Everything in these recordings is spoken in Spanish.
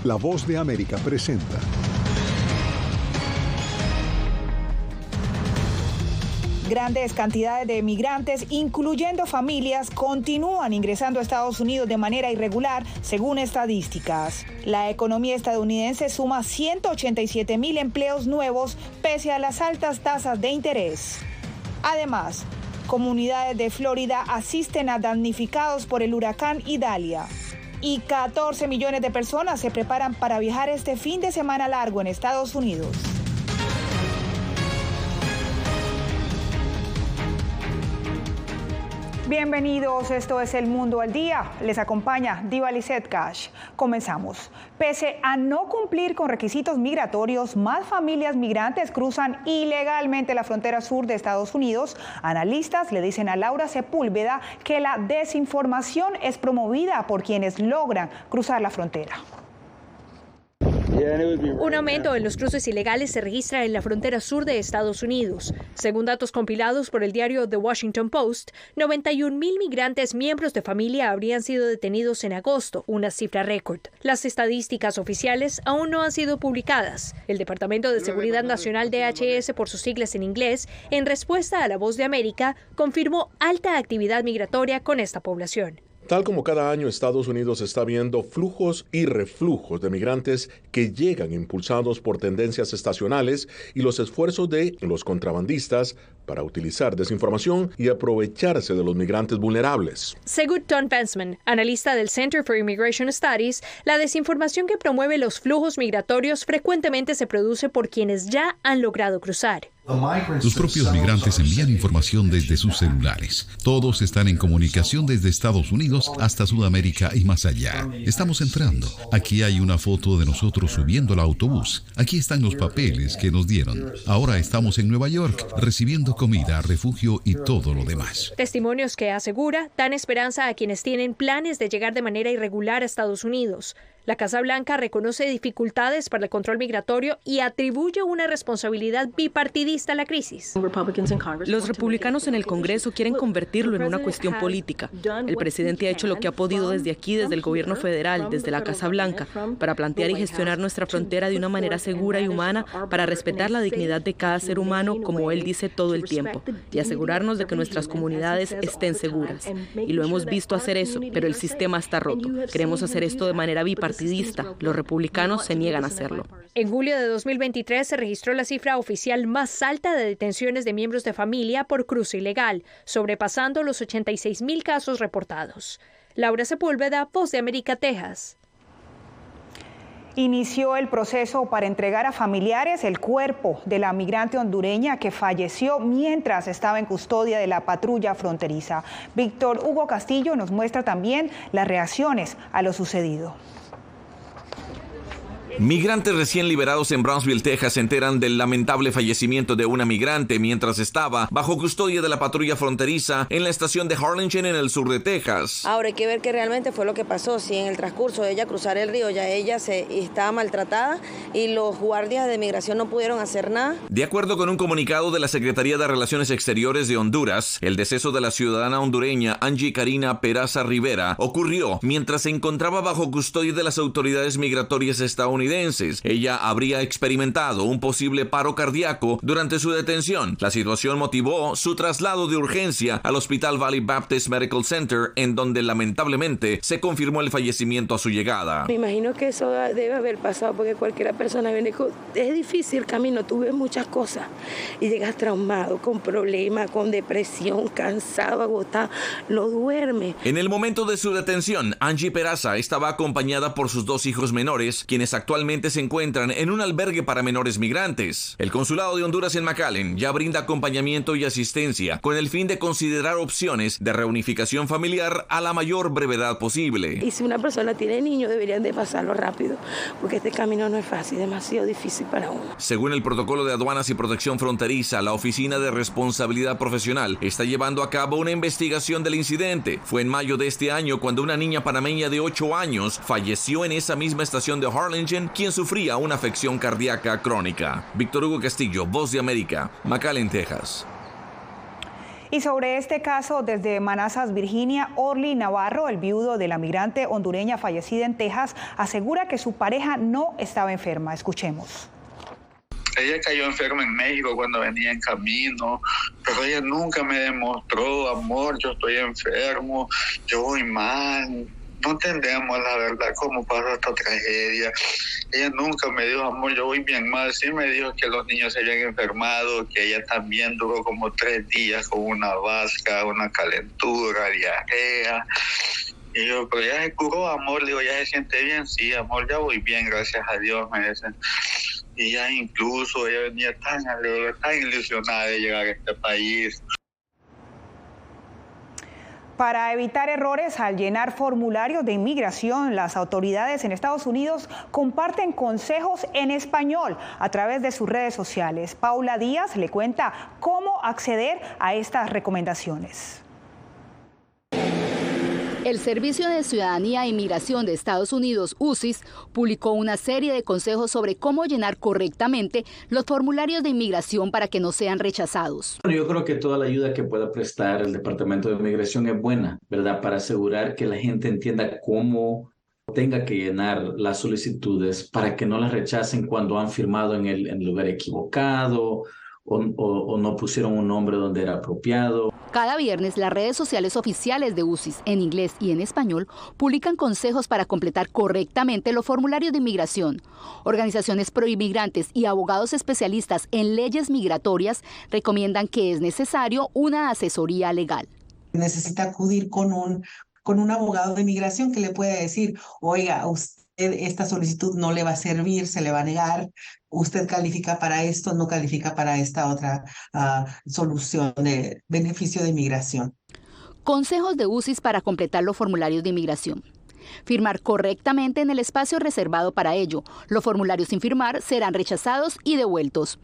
La Voz de América presenta. Grandes cantidades de migrantes, incluyendo familias, continúan ingresando a Estados Unidos de manera irregular, según estadísticas. La economía estadounidense suma 187,000 empleos nuevos, pese a las altas tasas de interés. Además, comunidades de Florida asisten a damnificados por el huracán Idalia. Y 14 millones de personas se preparan para viajar este fin de semana largo en Estados Unidos. Bienvenidos, esto es El Mundo al Día. Les acompaña Diva Lizette Cash. Comenzamos. Pese a no cumplir con requisitos migratorios, más familias migrantes cruzan ilegalmente la frontera sur de Estados Unidos. Analistas le dicen a Laura Sepúlveda que la desinformación es promovida por quienes logran cruzar la frontera. Un aumento en los cruces ilegales se registra en la frontera sur de Estados Unidos. Según datos compilados por el diario The Washington Post, 91,000 migrantes miembros de familia habrían sido detenidos en agosto, una cifra récord. Las estadísticas oficiales aún no han sido publicadas. El Departamento de Seguridad Nacional DHS, por sus siglas en inglés, en respuesta a La Voz de América, confirmó alta actividad migratoria con esta población. Tal como cada año, Estados Unidos está viendo flujos y reflujos de migrantes que llegan impulsados por tendencias estacionales y los esfuerzos de los contrabandistas para utilizar desinformación y aprovecharse de los migrantes vulnerables. Según Tom Bensman, analista del Center for Immigration Studies, la desinformación que promueve los flujos migratorios frecuentemente se produce por quienes ya han logrado cruzar. Los propios migrantes envían información desde sus celulares. Todos están en comunicación desde Estados Unidos hasta Sudamérica y más allá. Estamos entrando. Aquí hay una foto de nosotros subiendo al autobús. Aquí están los papeles que nos dieron. Ahora estamos en Nueva York recibiendo comida, refugio y todo lo demás. Testimonios que, asegura, dan esperanza a quienes tienen planes de llegar de manera irregular a Estados Unidos. La Casa Blanca reconoce dificultades para el control migratorio y atribuye una responsabilidad bipartidista a la crisis. Los republicanos en el Congreso quieren convertirlo en una cuestión política. El presidente ha hecho lo que ha podido desde aquí, desde el gobierno federal, desde la Casa Blanca, para plantear y gestionar nuestra frontera de una manera segura y humana, para respetar la dignidad de cada ser humano, como él dice todo el tiempo, y asegurarnos de que nuestras comunidades estén seguras. Y lo hemos visto hacer eso, pero el sistema está roto. Queremos hacer esto de manera bipartidista. Los republicanos se niegan a hacerlo. En julio de 2023 se registró la cifra oficial más alta de detenciones de miembros de familia por cruce ilegal, sobrepasando los 86,000 casos reportados. Laura Sepúlveda, Voz de América, Texas. Inició el proceso para entregar a familiares el cuerpo de la migrante hondureña que falleció mientras estaba en custodia de la patrulla fronteriza. Víctor Hugo Castillo nos muestra también las reacciones a lo sucedido. Migrantes recién liberados en Brownsville, Texas, se enteran del lamentable fallecimiento de una migrante mientras estaba bajo custodia de la patrulla fronteriza en la estación de Harlingen, en el sur de Texas. Ahora hay que ver qué realmente fue lo que pasó, si en el transcurso de ella cruzar el río ya ella estaba maltratada y los guardias de migración no pudieron hacer nada. De acuerdo con un comunicado de la Secretaría de Relaciones Exteriores de Honduras, el deceso de la ciudadana hondureña Angie Karina Peraza Rivera ocurrió mientras se encontraba bajo custodia de las autoridades migratorias estadounidenses. Ella habría experimentado un posible paro cardíaco durante su detención. La situación motivó su traslado de urgencia al Hospital Valley Baptist Medical Center, en donde lamentablemente se confirmó el fallecimiento a su llegada. Me imagino que eso debe haber pasado porque cualquier persona viene es difícil el camino, tú ves muchas cosas y llegas traumado, con problemas, con depresión, cansado, agotado, no duerme. En el momento de su detención, Angie Peraza estaba acompañada por sus 2 hijos menores, quienes actualmente se encuentran en un albergue para menores migrantes. El Consulado de Honduras en McAllen ya brinda acompañamiento y asistencia con el fin de considerar opciones de reunificación familiar a la mayor brevedad posible. Y si una persona tiene niños, deberían de pasarlo rápido, porque este camino no es fácil, demasiado difícil para uno. Según el Protocolo de Aduanas y Protección Fronteriza, la Oficina de Responsabilidad Profesional está llevando a cabo una investigación del incidente. Fue en mayo de este año cuando una niña panameña de 8 años falleció en esa misma estación de Harlingen, quien sufría una afección cardíaca crónica. Víctor Hugo Castillo, Voz de América, McAllen, Texas. Y sobre este caso, desde Manassas, Virginia, Orly Navarro, el viudo de la migrante hondureña fallecida en Texas, asegura que su pareja no estaba enferma. Escuchemos. Ella cayó enferma en México cuando venía en camino, pero ella nunca me demostró, amor, yo estoy enfermo, yo voy mal. No entendemos la verdad cómo pasó esta tragedia. Ella nunca me dijo, amor, yo voy bien mal. Sí me dijo que los niños se habían enfermado, que ella también duró como 3 días con una vasca, una calentura, diarrea. Y yo, pero ya se curó, amor. Le digo, ¿ya se siente bien? Sí, amor, ya voy bien, gracias a Dios, me dicen. Y ya incluso ella venía tan alegre, tan ilusionada de llegar a este país. Para evitar errores al llenar formularios de inmigración, las autoridades en Estados Unidos comparten consejos en español a través de sus redes sociales. Paula Díaz le cuenta cómo acceder a estas recomendaciones. El Servicio de Ciudadanía e Inmigración de Estados Unidos, USIS, publicó una serie de consejos sobre cómo llenar correctamente los formularios de inmigración para que no sean rechazados. Yo creo que toda la ayuda que pueda prestar el Departamento de Inmigración es buena, ¿verdad? Para asegurar que la gente entienda cómo tenga que llenar las solicitudes para que no las rechacen cuando han firmado en el lugar equivocado o no pusieron un nombre donde era apropiado. Cada viernes, las redes sociales oficiales de USIS, en inglés y en español, publican consejos para completar correctamente los formularios de inmigración. Organizaciones proinmigrantes y abogados especialistas en leyes migratorias recomiendan que es necesario una asesoría legal. Necesita acudir con un abogado de inmigración que le pueda decir, oiga, usted esta solicitud no le va a servir, se le va a negar, usted califica para esto, no califica para esta otra solución de beneficio de inmigración. Consejos de USIS para completar los formularios de inmigración. Firmar correctamente en el espacio reservado para ello. Los formularios sin firmar serán rechazados y devueltos.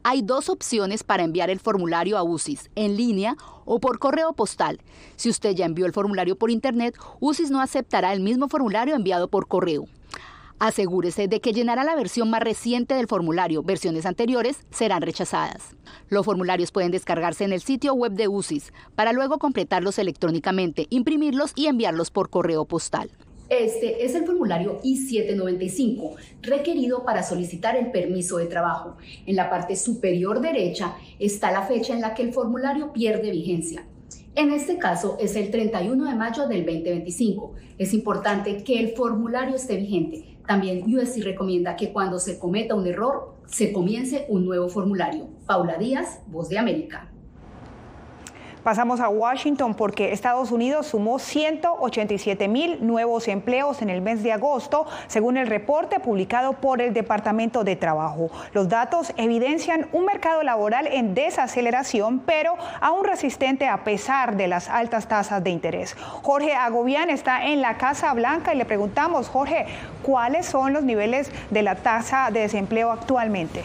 Hay 2 opciones para enviar el formulario a USIS, en línea o por correo postal. Si usted ya envió el formulario por internet, USIS no aceptará el mismo formulario enviado por correo. Asegúrese de que llenará la versión más reciente del formulario. Versiones anteriores serán rechazadas. Los formularios pueden descargarse en el sitio web de USIS para luego completarlos electrónicamente, imprimirlos y enviarlos por correo postal. Este es el formulario I-795, requerido para solicitar el permiso de trabajo. En la parte superior derecha está la fecha en la que el formulario pierde vigencia. En este caso es el 31 de mayo del 2025. Es importante que el formulario esté vigente. También USC recomienda que cuando se cometa un error, se comience un nuevo formulario. Paula Díaz, Voz de América. Pasamos a Washington porque Estados Unidos sumó 187,000 nuevos empleos en el mes de agosto, según el reporte publicado por el Departamento de Trabajo. Los datos evidencian un mercado laboral en desaceleración, pero aún resistente a pesar de las altas tasas de interés. Jorge Agobián está en la Casa Blanca y le preguntamos, Jorge, ¿cuáles son los niveles de la tasa de desempleo actualmente?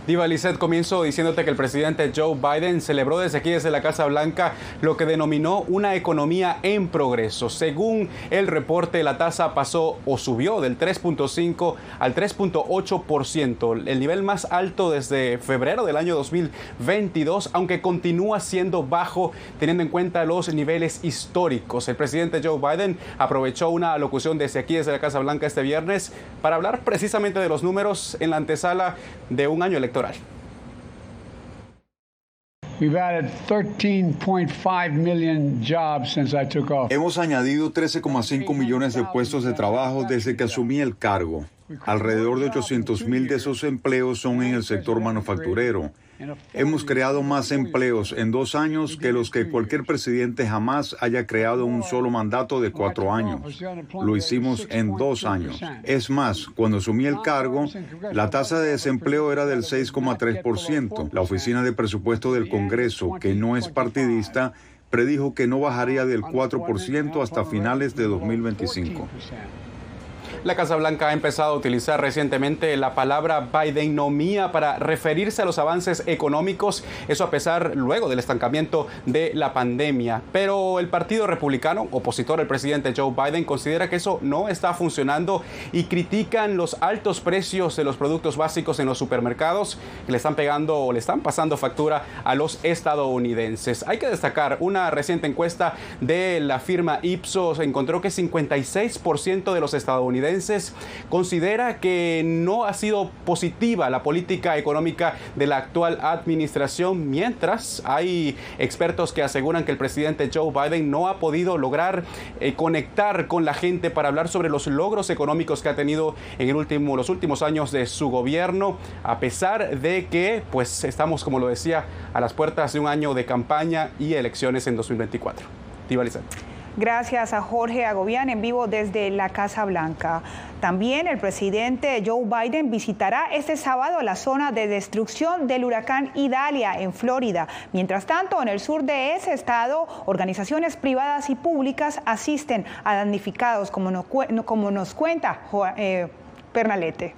Diva Lizeth, comienzo diciéndote que el presidente Joe Biden celebró desde aquí, desde la Casa Blanca, lo que denominó una economía en progreso. Según el reporte, la tasa pasó o subió del 3.5 al 3.8%, el nivel más alto desde febrero del año 2022, aunque continúa siendo bajo teniendo en cuenta los niveles históricos. El presidente Joe Biden aprovechó una alocución desde aquí, desde la Casa Blanca este viernes, para hablar precisamente de los números en la antesala de un año electoral. Hemos añadido 13,5 millones de puestos de trabajo desde que asumí el cargo. Alrededor de 800,000 de esos empleos son en el sector manufacturero. Hemos creado más empleos en 2 años que los que cualquier presidente jamás haya creado en un solo mandato de 4 años. Lo hicimos en 2 años. Es más, cuando asumí el cargo, la tasa de desempleo era del 6,3%. La Oficina de Presupuesto del Congreso, que no es partidista, predijo que no bajaría del 4% hasta finales de 2025. La Casa Blanca ha empezado a utilizar recientemente la palabra Bidenomía para referirse a los avances económicos, eso a pesar luego del estancamiento de la pandemia. Pero el Partido Republicano, opositor al presidente Joe Biden, considera que eso no está funcionando y critican los altos precios de los productos básicos en los supermercados que le están pegando o le están pasando factura a los estadounidenses. Hay que destacar, una reciente encuesta de la firma Ipsos encontró que 56% de los estadounidenses considera que no ha sido positiva la política económica de la actual administración, mientras hay expertos que aseguran que el presidente Joe Biden no ha podido lograr conectar con la gente para hablar sobre los logros económicos que ha tenido en los últimos años de su gobierno, a pesar de que pues estamos, como lo decía, a las puertas de un año de campaña y elecciones en 2024. Diva Lizeth. Gracias a Jorge Agobián en vivo desde la Casa Blanca. También el presidente Joe Biden visitará este sábado la zona de destrucción del huracán Idalia en Florida. Mientras tanto, en el sur de ese estado, organizaciones privadas y públicas asisten a damnificados, como nos cuenta Pernalete.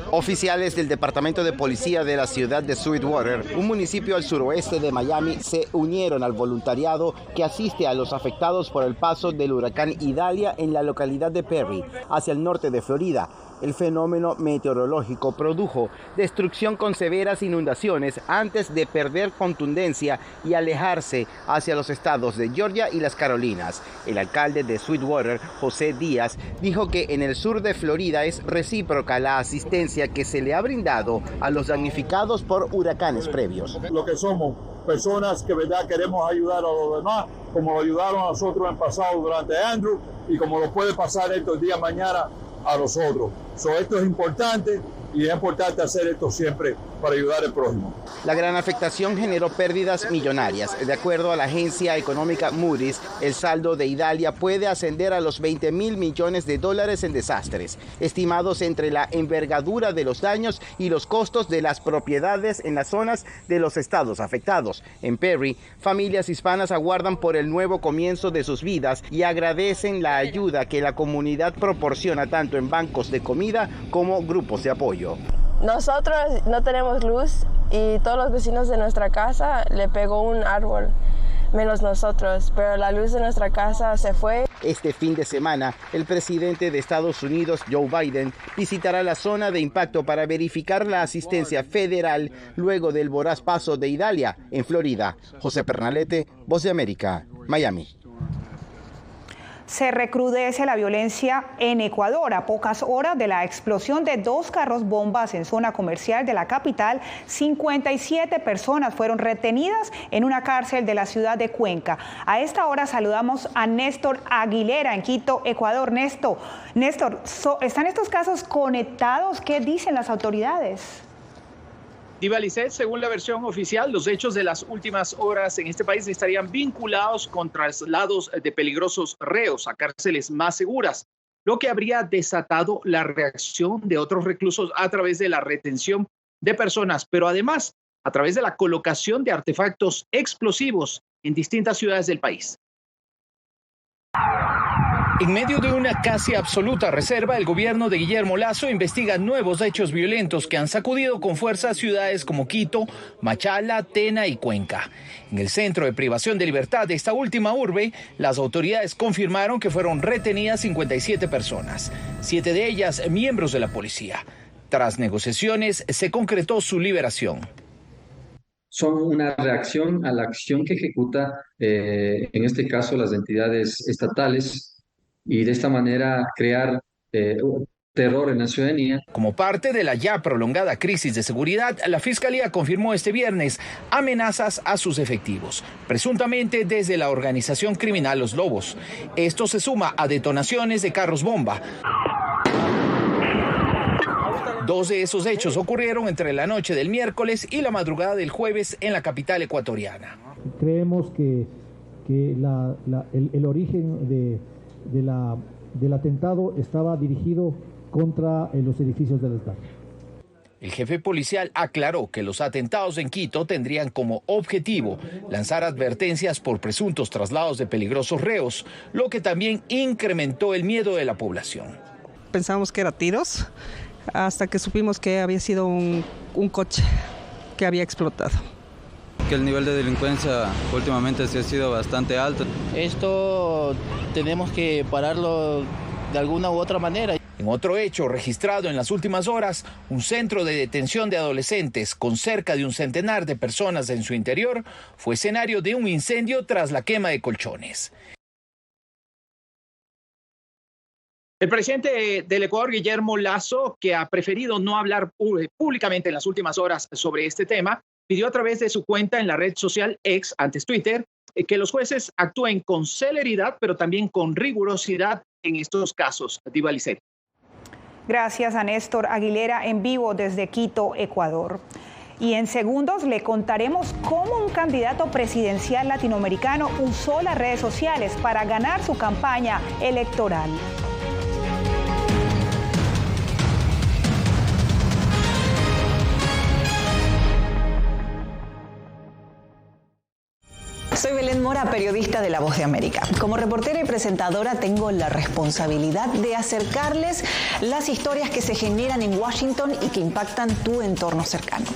Oficiales del Departamento de Policía de la ciudad de Sweetwater, un municipio al suroeste de Miami, se unieron al voluntariado que asiste a los afectados por el paso del huracán Idalia en la localidad de Perry, hacia el norte de Florida. El fenómeno meteorológico produjo destrucción con severas inundaciones antes de perder contundencia y alejarse hacia los estados de Georgia y las Carolinas. El alcalde de Sweetwater, José Díaz, dijo que en el sur de Florida es recíproca la asistencia que se le ha brindado a los damnificados por huracanes previos. Lo que somos, personas que queremos ayudar a los demás, como lo ayudaron a nosotros en pasado durante Andrew y como lo puede pasar estos días mañana a nosotros. Esto es importante y es importante hacer esto siempre para ayudar al prójimo. La gran afectación generó pérdidas millonarias. De acuerdo a la agencia económica Moody's, el saldo de Idalia puede ascender a los $20 mil millones en desastres, estimados entre la envergadura de los daños y los costos de las propiedades en las zonas de los estados afectados. En Perry, familias hispanas aguardan por el nuevo comienzo de sus vidas y agradecen la ayuda que la comunidad proporciona tanto en bancos de comida como grupos de apoyo. Nosotros no tenemos luz y todos los vecinos de nuestra casa le pegó un árbol, menos nosotros, pero la luz de nuestra casa se fue. Este fin de semana, el presidente de Estados Unidos, Joe Biden, visitará la zona de impacto para verificar la asistencia federal luego del voraz paso de Idalia en Florida. José Pernalete, Voz de América, Miami. Se recrudece la violencia en Ecuador. A pocas horas de la explosión de 2 carros bombas en zona comercial de la capital, 57 personas fueron retenidas en una cárcel de la ciudad de Cuenca. A esta hora saludamos a Néstor Aguilera en Quito, Ecuador. Néstor, ¿están estos casos conectados? ¿Qué dicen las autoridades? Diva Lizeth, según la versión oficial, los hechos de las últimas horas en este país estarían vinculados con traslados de peligrosos reos a cárceles más seguras, lo que habría desatado la reacción de otros reclusos a través de la retención de personas, pero además a través de la colocación de artefactos explosivos en distintas ciudades del país. En medio de una casi absoluta reserva, el gobierno de Guillermo Lasso investiga nuevos hechos violentos que han sacudido con fuerza ciudades como Quito, Machala, Tena y Cuenca. En el centro de privación de libertad de esta última urbe, las autoridades confirmaron que fueron retenidas 57 personas, 7 de ellas miembros de la policía. Tras negociaciones, se concretó su liberación. Son una reacción a la acción que ejecuta, en este caso, las entidades estatales, y de esta manera crear terror en la ciudadanía. Como parte de la ya prolongada crisis de seguridad, la Fiscalía confirmó este viernes amenazas a sus efectivos, presuntamente desde la organización criminal Los Lobos. Esto se suma a detonaciones de carros bomba. 2 de esos hechos ocurrieron entre la noche del miércoles y la madrugada del jueves en la capital ecuatoriana. Creemos que el origen del atentado estaba dirigido contra los edificios del Estado. El jefe policial aclaró que los atentados en Quito tendrían como objetivo lanzar advertencias por presuntos traslados de peligrosos reos, lo que también incrementó el miedo de la población. Pensamos que eran tiros, hasta que supimos que había sido un coche que había explotado. Que el nivel de delincuencia últimamente sí ha sido bastante alto. Esto tenemos que pararlo de alguna u otra manera. En otro hecho registrado en las últimas horas, un centro de detención de adolescentes con cerca de un centenar de personas en su interior fue escenario de un incendio tras la quema de colchones. El presidente del Ecuador, Guillermo Lasso, que ha preferido no hablar públicamente en las últimas horas sobre este tema, pidió a través de su cuenta en la red social X, antes Twitter, que los jueces actúen con celeridad, pero también con rigurosidad en estos casos. Diva Lisset. Gracias a Néstor Aguilera en vivo desde Quito, Ecuador. Y en segundos le contaremos cómo un candidato presidencial latinoamericano usó las redes sociales para ganar su campaña electoral. Soy Belén Mora, periodista de La Voz de América. Como reportera y presentadora tengo la responsabilidad de acercarles las historias que se generan en Washington y que impactan tu entorno cercano.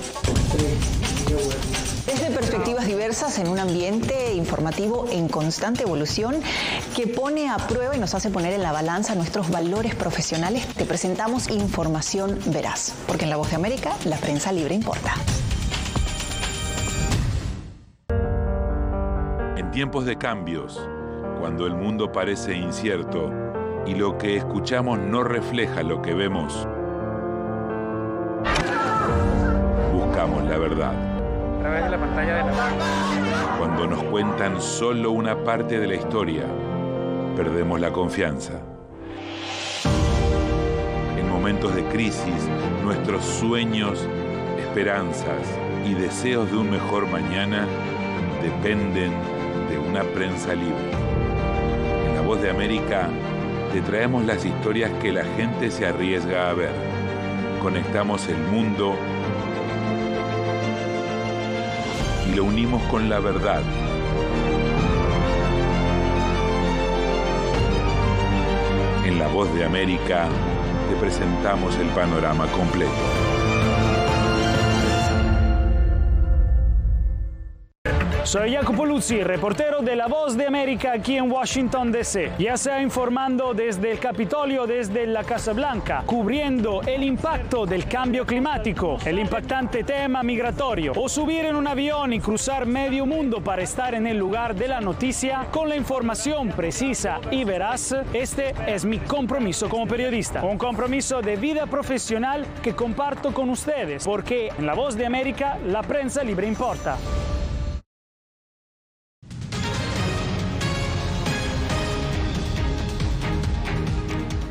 Desde perspectivas diversas en un ambiente informativo en constante evolución que pone a prueba y nos hace poner en la balanza nuestros valores profesionales, te presentamos información veraz, porque en La Voz de América la prensa libre importa. En tiempos de cambios, cuando el mundo parece incierto y lo que escuchamos no refleja lo que vemos, buscamos la verdad. A través de la pantalla de la... Cuando nos cuentan solo una parte de la historia, perdemos la confianza. En momentos de crisis, nuestros sueños, esperanzas y deseos de un mejor mañana dependen de una prensa libre. En La Voz de América te traemos las historias que la gente se arriesga a ver. Conectamos el mundo y lo unimos con la verdad. En La Voz de América te presentamos el panorama completo. Soy Jacopo Luzzi, reportero de La Voz de América aquí en Washington, D.C. Ya sea informando desde el Capitolio, desde la Casa Blanca, cubriendo el impacto del cambio climático, el impactante tema migratorio, o subir en un avión y cruzar medio mundo para estar en el lugar de la noticia con la información precisa y veraz, este es mi compromiso como periodista. Un compromiso de vida profesional que comparto con ustedes, porque en La Voz de América la prensa libre importa.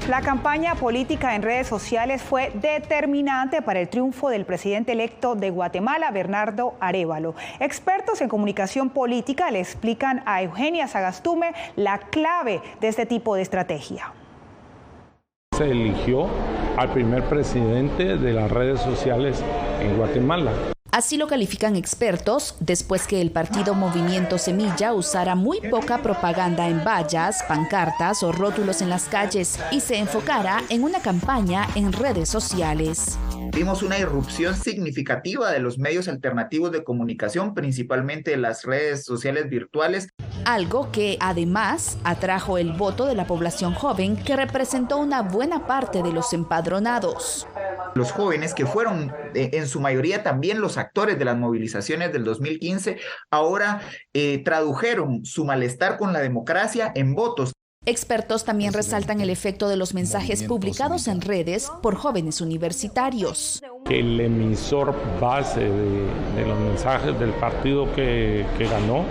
La campaña política en redes sociales fue determinante para el triunfo del presidente electo de Guatemala, Bernardo Arévalo. Expertos en comunicación política le explican a Eugenia Sagastume la clave de este tipo de estrategia. Se eligió al primer presidente de las redes sociales en Guatemala. Así lo califican expertos después que el partido Movimiento Semilla usara muy poca propaganda en vallas, pancartas o rótulos en las calles y se enfocara en una campaña en redes sociales. Vimos una irrupción significativa de los medios alternativos de comunicación, principalmente las redes sociales virtuales. Algo que además atrajo el voto de la población joven, que representó una buena parte de los empadronados. Los jóvenes, que fueron en su mayoría también los actores de las movilizaciones del 2015, ahora tradujeron su malestar con la democracia en votos. Expertos también resaltan el efecto de los mensajes publicados en redes por jóvenes universitarios. El emisor base de los mensajes del partido que ganó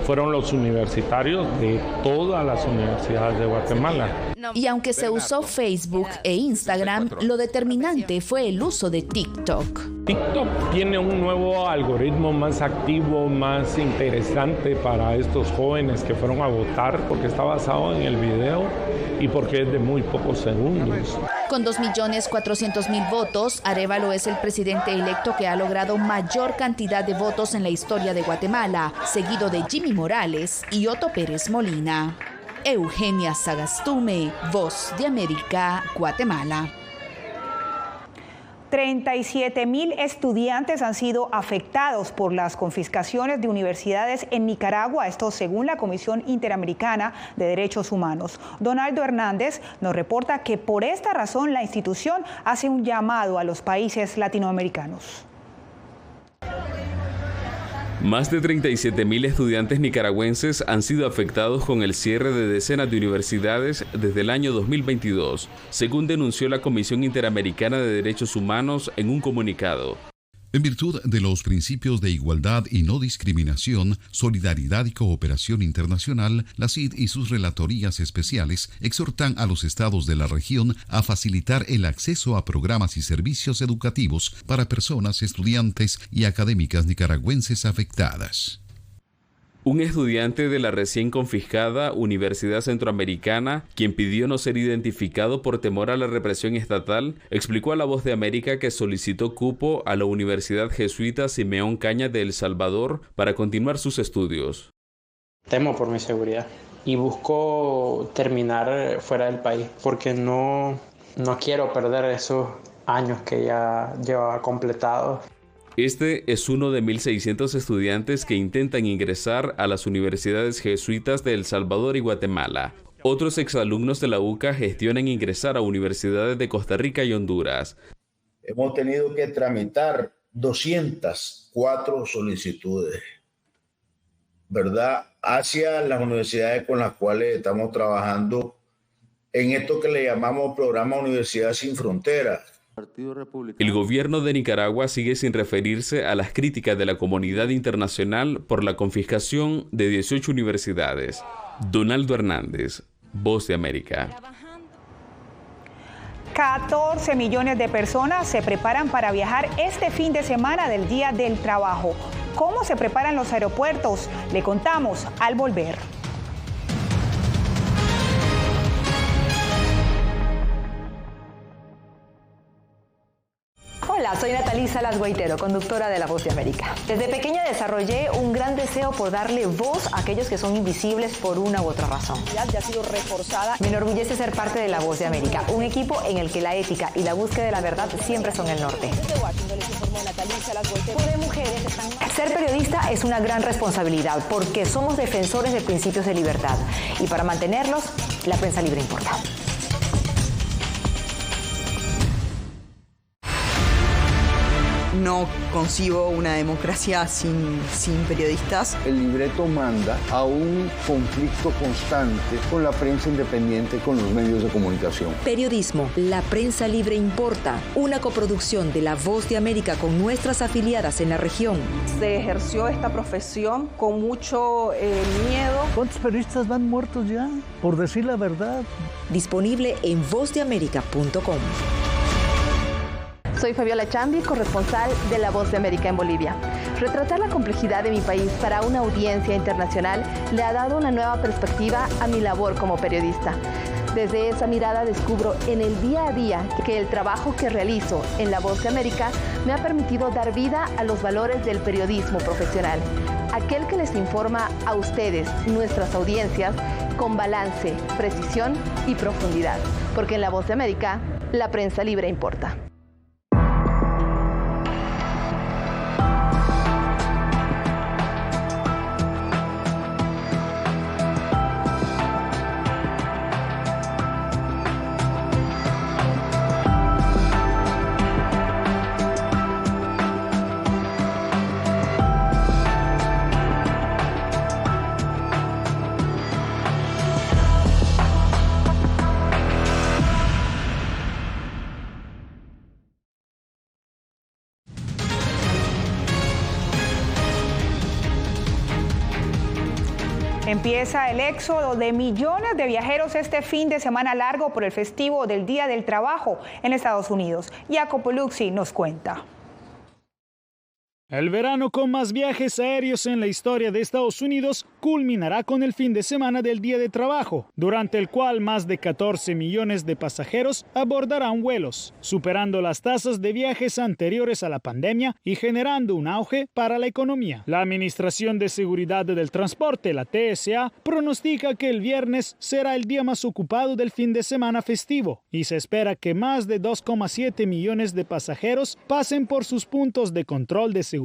fueron los universitarios de todas las universidades de Guatemala. Y aunque se usó Facebook e Instagram, lo determinante fue el uso de TikTok. TikTok tiene un nuevo algoritmo más activo, más interesante para estos jóvenes que fueron a votar, porque está basado en el video y porque es de muy pocos segundos. Con 2.400.000 votos, Arévalo es el presidente electo que ha logrado mayor cantidad de votos en la historia de Guatemala, seguido de Jimmy Morales y Otto Pérez Molina. Eugenia Sagastume, Voz de América, Guatemala. 37.000 estudiantes han sido afectados por las confiscaciones de universidades en Nicaragua, esto según la Comisión Interamericana de Derechos Humanos. Donaldo Hernández nos reporta que por esta razón la institución hace un llamado a los países latinoamericanos. Más de 37.000 estudiantes nicaragüenses han sido afectados con el cierre de decenas de universidades desde el año 2022, según denunció la Comisión Interamericana de Derechos Humanos en un comunicado. En virtud de los principios de igualdad y no discriminación, solidaridad y cooperación internacional, la CID y sus relatorías especiales exhortan a los estados de la región a facilitar el acceso a programas y servicios educativos para personas, estudiantes y académicas nicaragüenses afectadas. Un estudiante de la recién confiscada Universidad Centroamericana, quien pidió no ser identificado por temor a la represión estatal, explicó a La Voz de América que solicitó cupo a la Universidad Jesuita Simeón Cañas de El Salvador para continuar sus estudios. Temo por mi seguridad y busco terminar fuera del país porque no quiero perder esos años que ya llevaba completados. Este es uno de 1.600 estudiantes que intentan ingresar a las universidades jesuitas de El Salvador y Guatemala. Otros exalumnos de la UCA gestionan ingresar a universidades de Costa Rica y Honduras. Hemos tenido que tramitar 204 solicitudes, ¿verdad?, hacia las universidades con las cuales estamos trabajando en esto que le llamamos Programa Universidad Sin Fronteras. El gobierno de Nicaragua sigue sin referirse a las críticas de la comunidad internacional por la confiscación de 18 universidades. Donaldo Hernández, Voz de América. 14 millones de personas se preparan para viajar este fin de semana del Día del Trabajo. ¿Cómo se preparan los aeropuertos? Le contamos al volver. Hola, soy Natalí Salas Guaitero, conductora de La Voz de América. Desde pequeña desarrollé un gran deseo por darle voz a aquellos que son invisibles por una u otra razón. Ya ha sido reforzada. Me enorgullece ser parte de La Voz de América, un equipo en el que la ética y la búsqueda de la verdad siempre son el norte. Desde Washington les informó Natalí Salas Guaitero. Ser periodista es una gran responsabilidad porque somos defensores de principios de libertad y para mantenerlos, la prensa libre importa. No concibo una democracia sin periodistas. El libreto manda a un conflicto constante con la prensa independiente, con los medios de comunicación. Periodismo, la prensa libre importa. Una coproducción de La Voz de América con nuestras afiliadas en la región. Se ejerció esta profesión con mucho miedo. ¿Cuántos periodistas van muertos ya? Por decir la verdad. Disponible en vozdeamerica.com. Soy Fabiola Chambi, corresponsal de La Voz de América en Bolivia. Retratar la complejidad de mi país para una audiencia internacional le ha dado una nueva perspectiva a mi labor como periodista. Desde esa mirada descubro en el día a día que el trabajo que realizo en La Voz de América me ha permitido dar vida a los valores del periodismo profesional. Aquel que les informa a ustedes, nuestras audiencias, con balance, precisión y profundidad. Porque en La Voz de América, la prensa libre importa. Empieza el éxodo de millones de viajeros este fin de semana largo por el festivo del Día del Trabajo en Estados Unidos. Jacopo Luzzi nos cuenta. El verano con más viajes aéreos en la historia de Estados Unidos culminará con el fin de semana del Día de Trabajo, durante el cual más de 14 millones de pasajeros abordarán vuelos, superando las tasas de viajes anteriores a la pandemia y generando un auge para la economía. La Administración de Seguridad del Transporte, la TSA, pronostica que el viernes será el día más ocupado del fin de semana festivo y se espera que más de 2,7 millones de pasajeros pasen por sus puntos de control de seguridad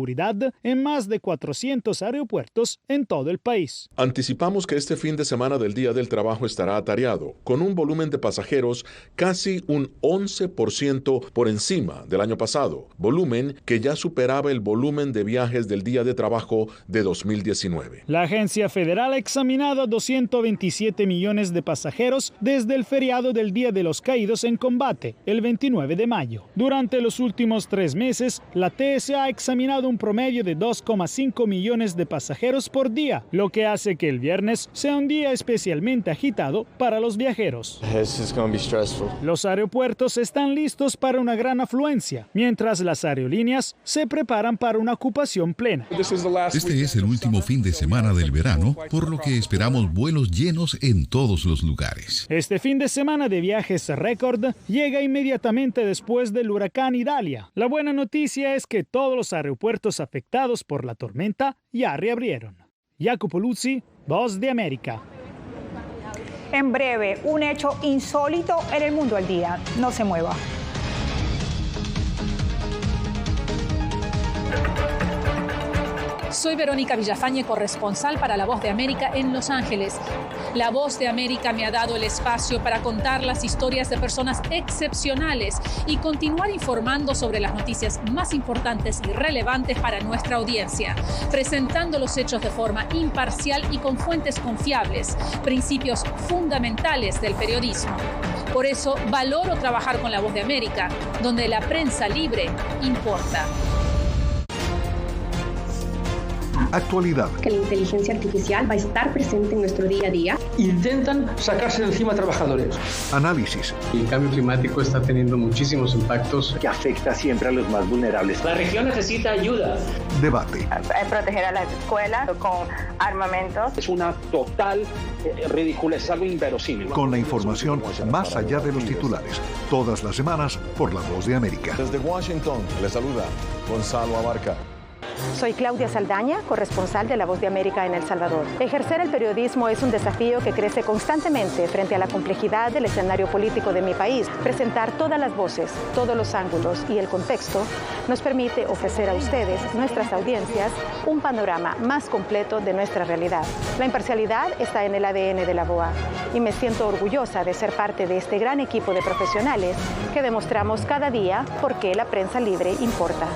en más de 400 aeropuertos en todo el país. Anticipamos que este fin de semana del Día del Trabajo estará atareado, con un volumen de pasajeros casi un 11% por encima del año pasado, volumen que ya superaba el volumen de viajes del Día de Trabajo de 2019. La agencia federal ha examinado a 227 millones de pasajeros desde el feriado del Día de los Caídos en Combate, el 29 de mayo. Durante los últimos 3 meses, la TSA ha examinado un promedio de 2,5 millones de pasajeros por día, lo que hace que el viernes sea un día especialmente agitado para los viajeros. Los aeropuertos están listos para una gran afluencia, mientras las aerolíneas se preparan para una ocupación plena. Este es el último fin de semana del verano, por lo que esperamos vuelos llenos en todos los lugares. Este fin de semana de viajes récord llega inmediatamente después del huracán Idalia. La buena noticia es que todos los aeropuertos afectados por la tormenta ya reabrieron. Jacopo Luzzi, Voz de América. En breve, un hecho insólito en el mundo al día. No se mueva. Soy Verónica Villafañe, corresponsal para La Voz de América en Los Ángeles. La Voz de América me ha dado el espacio para contar las historias de personas excepcionales y continuar informando sobre las noticias más importantes y relevantes para nuestra audiencia, presentando los hechos de forma imparcial y con fuentes confiables, principios fundamentales del periodismo. Por eso valoro trabajar con La Voz de América, donde la prensa libre importa. Actualidad. Que la inteligencia artificial va a estar presente en nuestro día a día. Intentan sacarse de encima a trabajadores. Análisis. El cambio climático está teniendo muchísimos impactos que afecta siempre a los más vulnerables. La región necesita ayuda. Debate. Proteger a las escuelas con armamentos. Es una total ridiculez, es algo inverosímil. Con la información más allá de los titulares. Todas las semanas por La Voz de América. Desde Washington, les saluda Gonzalo Abarca. Soy Claudia Saldaña, corresponsal de La Voz de América en El Salvador. Ejercer el periodismo es un desafío que crece constantemente frente a la complejidad del escenario político de mi país. Presentar todas las voces, todos los ángulos y el contexto nos permite ofrecer a ustedes, nuestras audiencias, un panorama más completo de nuestra realidad. La imparcialidad está en el ADN de la VOA y me siento orgullosa de ser parte de este gran equipo de profesionales que demostramos cada día por qué la prensa libre importa.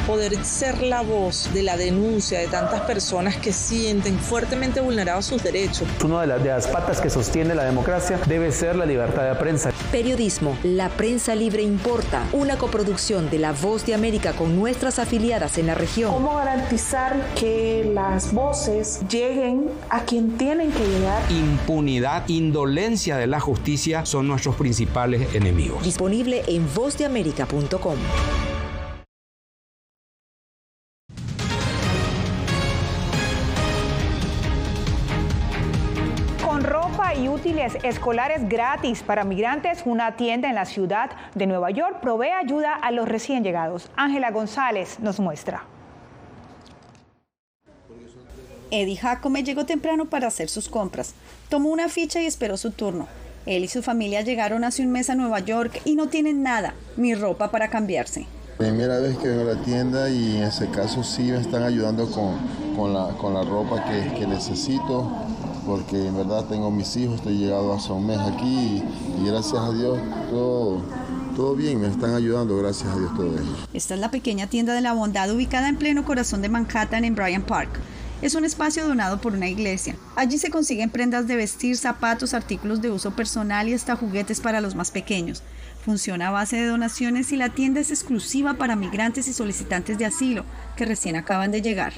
Poder ser la voz de la denuncia de tantas personas que sienten fuertemente vulnerados sus derechos. Una de las patas que sostiene la democracia debe ser la libertad de prensa. Periodismo, la prensa libre importa, una coproducción de La Voz de América con nuestras afiliadas en la región. ¿Cómo garantizar que las voces lleguen a quien tienen que llegar? Impunidad, indolencia de la justicia son nuestros principales enemigos. Disponible en vozdeamerica.com. Y útiles escolares gratis para migrantes, una tienda en la ciudad de Nueva York provee ayuda a los recién llegados. Ángela González nos muestra. Eddie Jacome llegó temprano para hacer sus compras. Tomó una ficha y esperó su turno. Él y su familia llegaron hace un mes a Nueva York y no tienen nada, ni ropa para cambiarse. Primera vez que vengo a la tienda y en ese caso sí me están ayudando con la ropa que necesito, porque en verdad tengo mis hijos, estoy llegado hace un mes aquí y gracias a Dios todo bien, me están ayudando, gracias a Dios todo ello. Esta es la pequeña tienda de la bondad ubicada en pleno corazón de Manhattan en Bryant Park. Es un espacio donado por una iglesia. Allí se consiguen prendas de vestir, zapatos, artículos de uso personal y hasta juguetes para los más pequeños. Funciona a base de donaciones y la tienda es exclusiva para migrantes y solicitantes de asilo que recién acaban de llegar.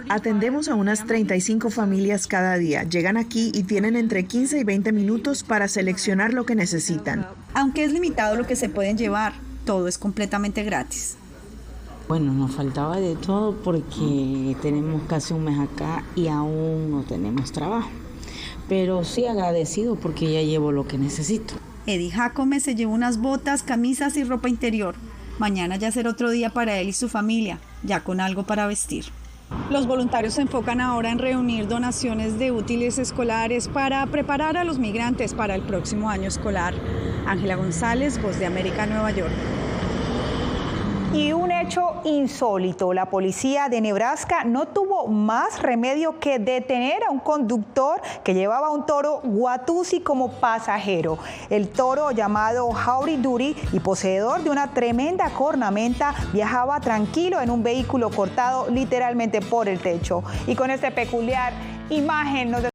Atendemos a unas 35 familias cada día. Llegan aquí y tienen entre 15 y 20 minutos para seleccionar lo que necesitan. Aunque es limitado lo que se pueden llevar, todo es completamente gratis. Bueno, nos faltaba de todo porque tenemos casi un mes acá y aún no tenemos trabajo. Pero sí agradecido porque ya llevo lo que necesito. Eddie Jacome se llevó unas botas, camisas y ropa interior. Mañana ya será otro día para él y su familia, ya con algo para vestir. Los voluntarios se enfocan ahora en reunir donaciones de útiles escolares para preparar a los migrantes para el próximo año escolar. Ángela González, Voz de América, Nueva York. Y un hecho insólito, la policía de Nebraska no tuvo más remedio que detener a un conductor que llevaba un toro Watusi como pasajero. El toro, llamado Howdy Doody y poseedor de una tremenda cornamenta, viajaba tranquilo en un vehículo cortado literalmente por el techo. Y con esta peculiar imagen nos